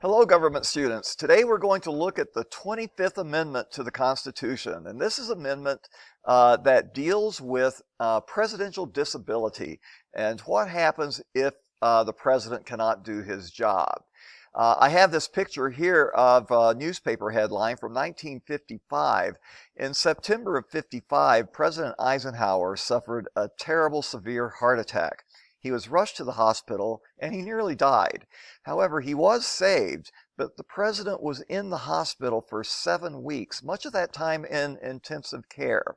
Hello, government students. Today we're going to look at the 25th Amendment to the Constitution. And this is an amendment that deals with presidential disability and what happens if the president cannot do his job. I have this picture here of a newspaper headline from 1955. In September of 55, President Eisenhower suffered a terrible, severe heart attack. He was rushed to the hospital and he nearly died. However, he was saved, but the president was in the hospital for 7 weeks, much of that time in intensive care.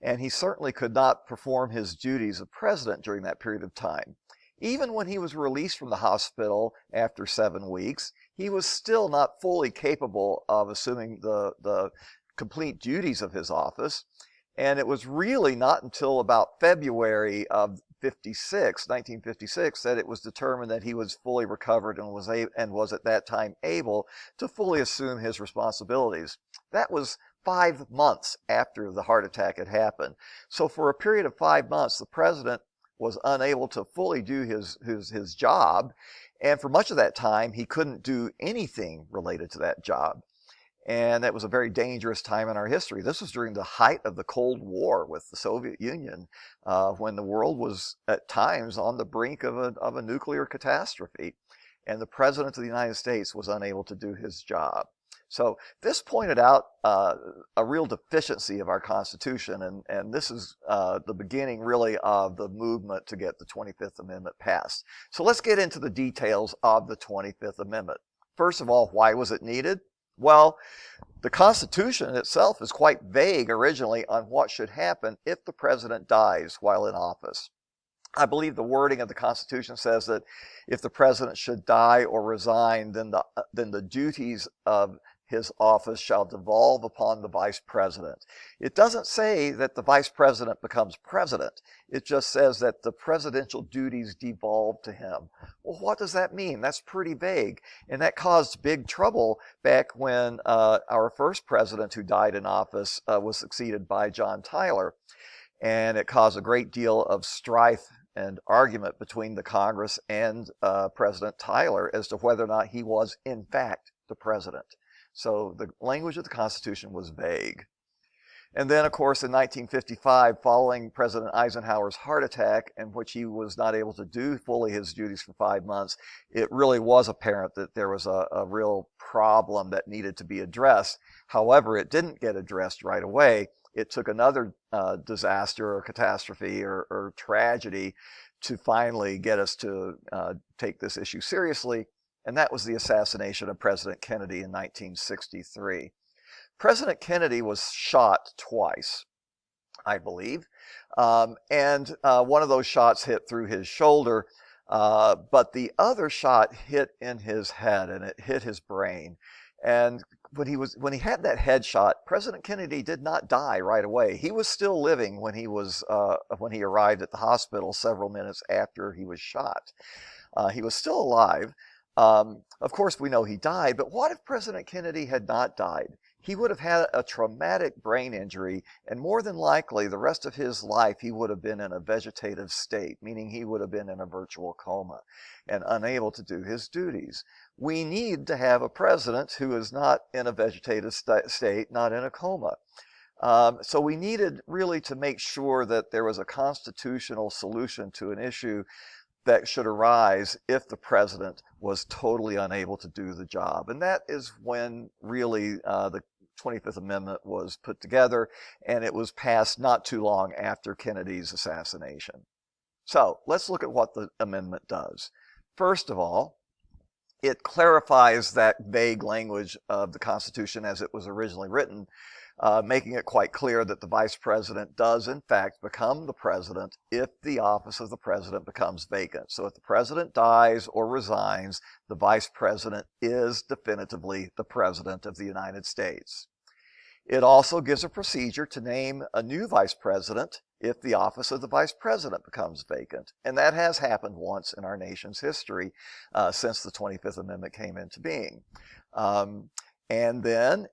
And he certainly could not perform his duties of president during that period of time. Even when he was released from the hospital after 7 weeks, he was still not fully capable of assuming the complete duties of his office. And it was really not until about February of 1956, that it was determined that he was fully recovered and was at that time able to fully assume his responsibilities. That was 5 months after the heart attack had happened. So for a period of 5 months, the president was unable to fully do his job, and for much of that time, he couldn't do anything related to that job. And that was a very dangerous time in our history. This was during the height of the Cold War with the Soviet Union, when the world was at times on the brink of a nuclear catastrophe. And the President of the United States was unable to do his job. So this pointed out a real deficiency of our Constitution, and this is the beginning really of the movement to get the 25th Amendment passed. So let's get into the details of the 25th Amendment. First of all, why was it needed? Well, the Constitution itself is quite vague originally on what should happen if the president dies while in office. I believe the wording of the Constitution says that if the president should die or resign, then the duties of his office shall devolve upon the vice president. It doesn't say that the vice president becomes president. It just says that the presidential duties devolve to him. Well, what does that mean? That's pretty vague. And that caused big trouble back when our first president who died in office was succeeded by John Tyler. And it caused a great deal of strife and argument between the Congress and President Tyler as to whether or not he was in fact the president. So the language of the Constitution was vague. And then, of course, in 1955, following President Eisenhower's heart attack, in which he was not able to do fully his duties for 5 months, it really was apparent that there was a real problem that needed to be addressed. However, it didn't get addressed right away. It took another disaster or catastrophe or tragedy to finally get us to take this issue seriously. And that was the assassination of President Kennedy in 1963. President Kennedy was shot twice, I believe, and one of those shots hit through his shoulder, but the other shot hit in his head, and it hit his brain. And when he had that headshot, President Kennedy did not die right away. He was still living when he arrived at the hospital several minutes after he was shot. He was still alive. Of course, we know he died, but what if President Kennedy had not died? He would have had a traumatic brain injury, and more than likely, the rest of his life, he would have been in a vegetative state, meaning he would have been in a virtual coma and unable to do his duties. We need to have a president who is not in a vegetative state, not in a coma. So we needed really to make sure that there was a constitutional solution to an issue that should arise if the president was totally unable to do the job. And that is when really the 25th Amendment was put together, and it was passed not too long after Kennedy's assassination. So let's look at what the amendment does. First of all, it clarifies that vague language of the Constitution as it was originally written, making it quite clear that the vice president does in fact become the president if the office of the president becomes vacant. So if the president dies or resigns, the vice president is definitively the president of the United States. It also gives a procedure to name a new vice president if the office of the vice president becomes vacant. And that has happened once in our nation's history since the 25th Amendment came into being. And then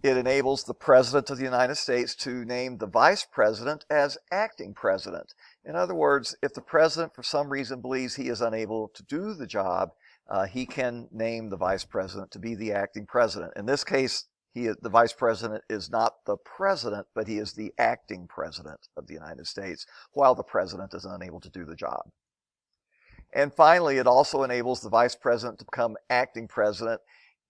it enables the President of the United States to name the Vice President as acting President. In other words, if the President for some reason believes he is unable to do the job, he can name the vice president to be the acting president. In this case, the vice president is not the president, but he is the acting president of the United States while the president is unable to do the job. And finally, it also enables the vice president to become acting president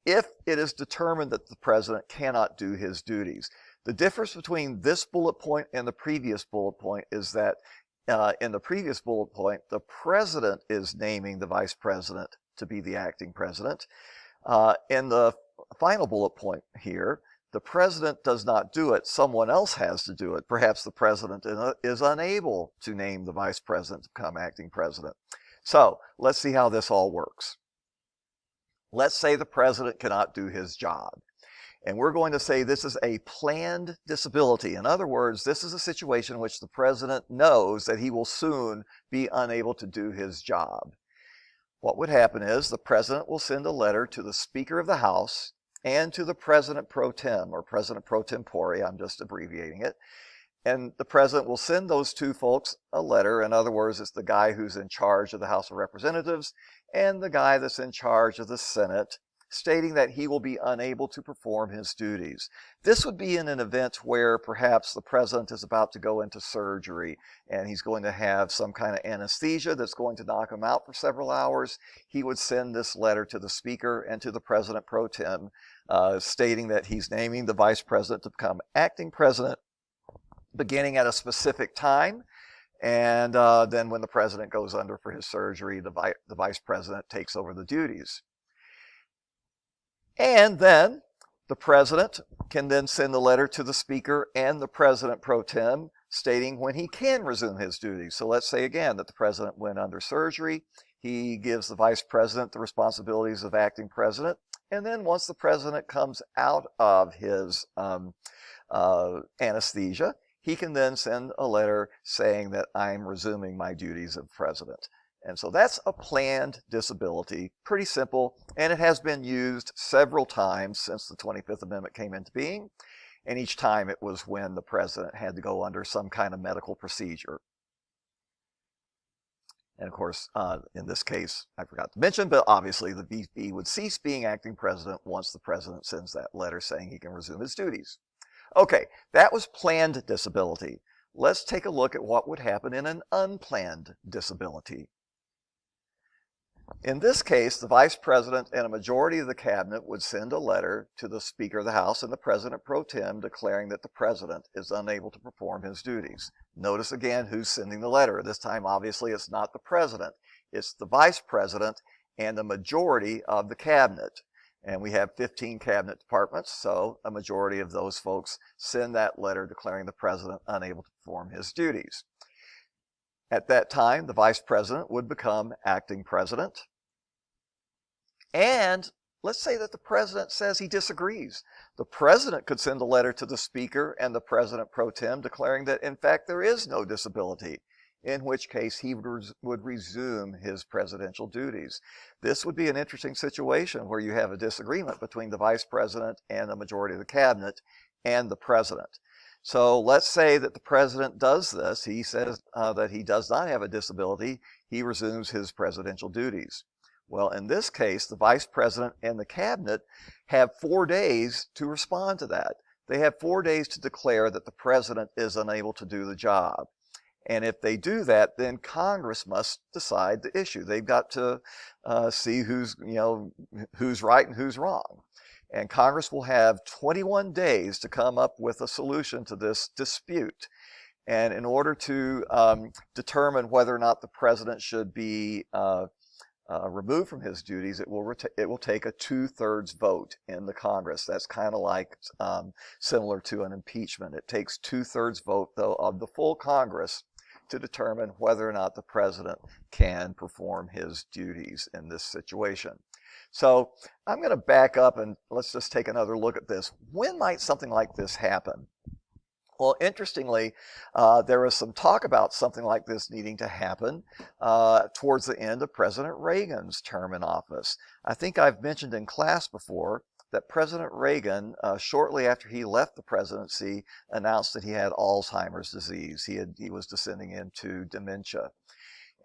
if it is determined that the president cannot do his duties. The difference between this bullet point and the previous bullet point is that in the previous bullet point, the president is naming the vice president to be the acting president. In the final bullet point here, the president does not do it. Someone else has to do it. Perhaps the president is unable to name the vice president to become acting president. So let's see how this all works. Let's say the president cannot do his job. And we're going to say this is a planned disability. In other words, this is a situation in which the president knows that he will soon be unable to do his job. What would happen is the president will send a letter to the Speaker of the House and to the President Pro Tem, or President Pro Tempore, I'm just abbreviating it. And the president will send those two folks a letter. In other words, it's the guy who's in charge of the House of Representatives and the guy that's in charge of the Senate, stating that he will be unable to perform his duties. This would be in an event where perhaps the president is about to go into surgery and he's going to have some kind of anesthesia that's going to knock him out for several hours. He would send this letter to the Speaker and to the President Pro Tem, stating that he's naming the vice president to become acting president beginning at a specific time. And then when the president goes under for his surgery, the vice president takes over the duties. And then the president can then send a letter to the Speaker and the President Pro Tem stating when he can resume his duties. So let's say again that the president went under surgery. He gives the vice president the responsibilities of acting president. And then once the president comes out of his anesthesia, he can then send a letter saying that I'm resuming my duties of president. And so that's a planned disability, pretty simple, and it has been used several times since the 25th Amendment came into being, and each time it was when the president had to go under some kind of medical procedure. And of course, in this case, I forgot to mention, but obviously the VP would cease being acting president once the president sends that letter saying he can resume his duties. Okay, that was planned disability. Let's take a look at what would happen in an unplanned disability. In this case, the vice president and a majority of the cabinet would send a letter to the Speaker of the House and the President Pro Tem declaring that the president is unable to perform his duties. Notice again who's sending the letter. This time, obviously, it's not the president. It's the vice president and the majority of the cabinet. And we have 15 cabinet departments, so a majority of those folks send that letter declaring the president unable to perform his duties. At that time, the vice president would become acting president. And let's say that the president says he disagrees. The president could send a letter to the Speaker and the President Pro Tem declaring that, in fact, there is no disability, in which case he would resume his presidential duties. This would be an interesting situation where you have a disagreement between the vice president and the majority of the cabinet and the president. So let's say that the president does this. He says that he does not have a disability. He resumes his presidential duties. Well, in this case, the vice president and the cabinet have 4 days to respond to that. They have 4 days to declare that the president is unable to do the job. And if they do that, then Congress must decide the issue. They've got to see who's right and who's wrong. And Congress will have 21 days to come up with a solution to this dispute. And in order to determine whether or not the president should be removed from his duties, it will take a 2/3 vote in the Congress. That's kind of like similar to an impeachment. It takes 2/3 vote, though, of the full Congress to determine whether or not the president can perform his duties in this situation. So I'm going to back up and let's just take another look at this. When might something like this happen? Well, interestingly, there was some talk about something like this needing to happen towards the end of President Reagan's term in office. I think I've mentioned in class before that President Reagan, shortly after he left the presidency, announced that he had Alzheimer's disease. He was descending into dementia.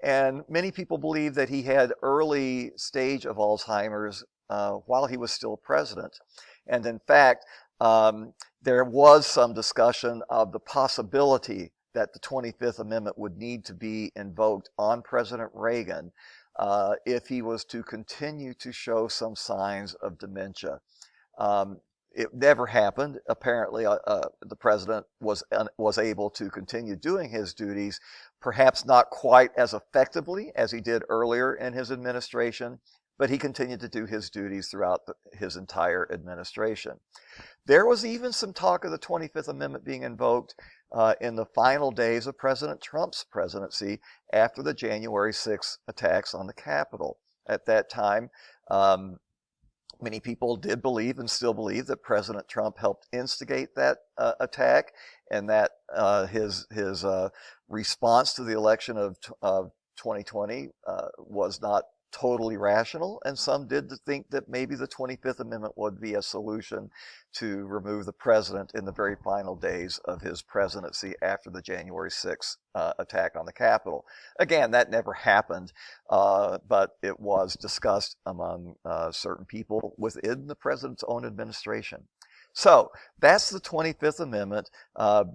And many people believe that he had early stage of Alzheimer's while he was still president. And in fact, there was some discussion of the possibility that the 25th Amendment would need to be invoked on President Reagan if he was to continue to show some signs of dementia. It never happened. Apparently, the president was able to continue doing his duties, perhaps not quite as effectively as he did earlier in his administration, but he continued to do his duties throughout his entire administration. There was even some talk of the 25th Amendment being invoked in the final days of President Trump's presidency after the January 6th attacks on the Capitol. At that time, many people did believe and still believe that President Trump helped instigate that attack, and that his response to the election of 2020 was not totally rational, and some did think that maybe the 25th Amendment would be a solution to remove the president in the very final days of his presidency after the January 6th attack on the Capitol. Again, that never happened, but it was discussed among certain people within the president's own administration. So that's the 25th Amendment.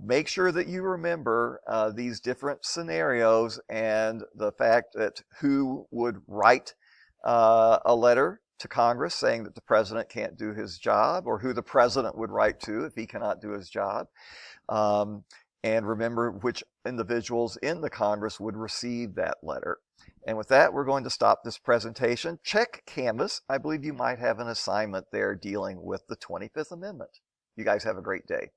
Make sure that you remember these different scenarios and the fact that who would write a letter to Congress saying that the president can't do his job, or who the president would write to if he cannot do his job. And remember which individuals in the Congress would receive that letter. And with that, we're going to stop this presentation. Check Canvas. I believe you might have an assignment there dealing with the 25th Amendment. You guys have a great day.